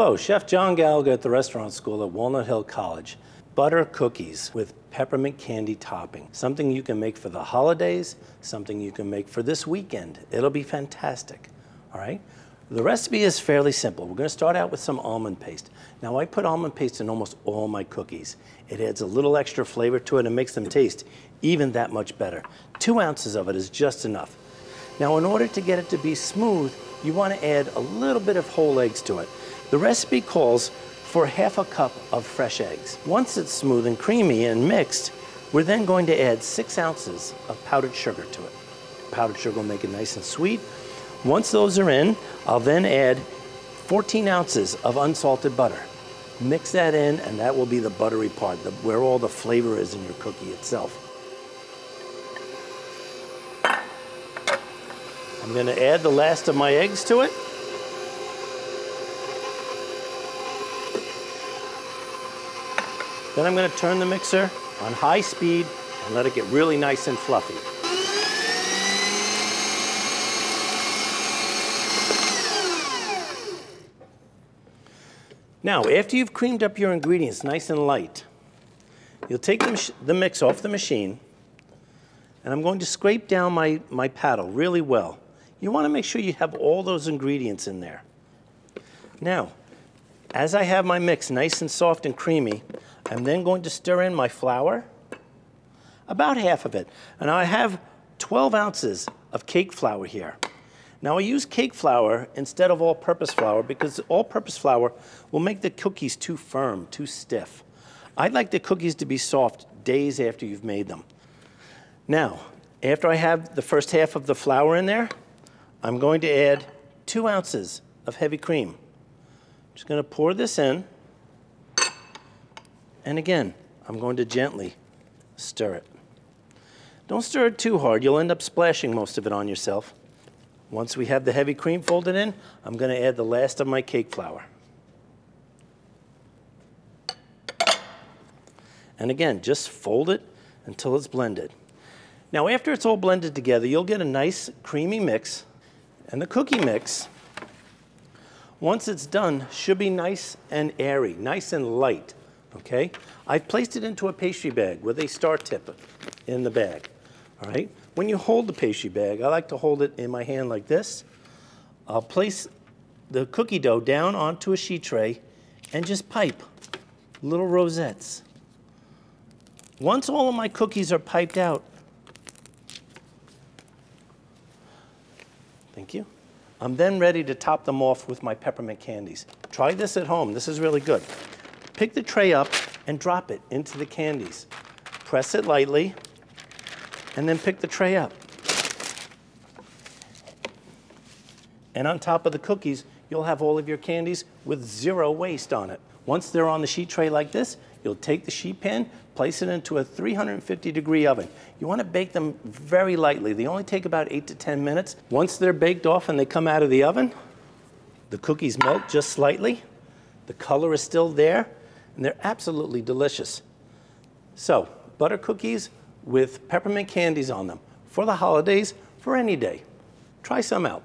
Hello, Chef John Gallagher at the Restaurant School at Walnut Hill College. Butter cookies with peppermint candy topping. Something you can make for the holidays, something you can make for this weekend. It'll be fantastic, all right? The recipe is fairly simple. We're gonna start out with some almond paste. Now I put almond paste in almost all my cookies. It adds a little extra flavor to it and makes them taste even that much better. 2 ounces of it is just enough. Now in order to get it to be smooth, you wanna add a little bit of whole eggs to it. The recipe calls for ½ a cup of fresh eggs. Once it's smooth and creamy and mixed, we're then going to add 6 ounces of powdered sugar to it. Powdered sugar will make it nice and sweet. Once those are in, I'll then add 14 ounces of unsalted butter. Mix that in, and that will be the buttery part, where all the flavor is in your cookie itself. I'm gonna add the last of my eggs to it. Then I'm going to turn the mixer on high speed and let it get really nice and fluffy. Now, after you've creamed up your ingredients nice and light, you'll take the mix off the machine, and I'm going to scrape down my paddle really well. You want to make sure you have all those ingredients in there. Now, as I have my mix nice and soft and creamy, I'm then going to stir in my flour, about half of it. And I have 12 ounces of cake flour here. Now I use cake flour instead of all-purpose flour because all-purpose flour will make the cookies too firm, too stiff. I'd like the cookies to be soft days after you've made them. Now, after I have the first half of the flour in there, I'm going to add 2 ounces of heavy cream. Just going to pour this in. And again, I'm going to gently stir it. Don't stir it too hard. You'll end up splashing most of it on yourself. Once we have the heavy cream folded in, I'm going to add the last of my cake flour. And again, just fold it until it's blended. Now, after it's all blended together, you'll get a nice creamy mix. And the cookie mix, once it's done, should be nice and airy, nice and light. Okay, I've placed it into a pastry bag with a star tip in the bag, all right? When you hold the pastry bag, I like to hold it in my hand like this. I'll place the cookie dough down onto a sheet tray and just pipe little rosettes. Once all of my cookies are piped out, thank you, I'm then ready to top them off with my peppermint candies. Try this at home, this is really good. Pick the tray up and drop it into the candies. Press it lightly, and then pick the tray up. And on top of the cookies, you'll have all of your candies with 0 waste on it. Once they're on the sheet tray like this, you'll take the sheet pan, place it into a 350-degree oven. You want to bake them very lightly. They only take about 8 to 10 minutes. Once they're baked off and they come out of the oven, the cookies melt just slightly. The color is still there. And they're absolutely delicious. So, butter cookies with peppermint candies on them for the holidays, for any day. Try some out.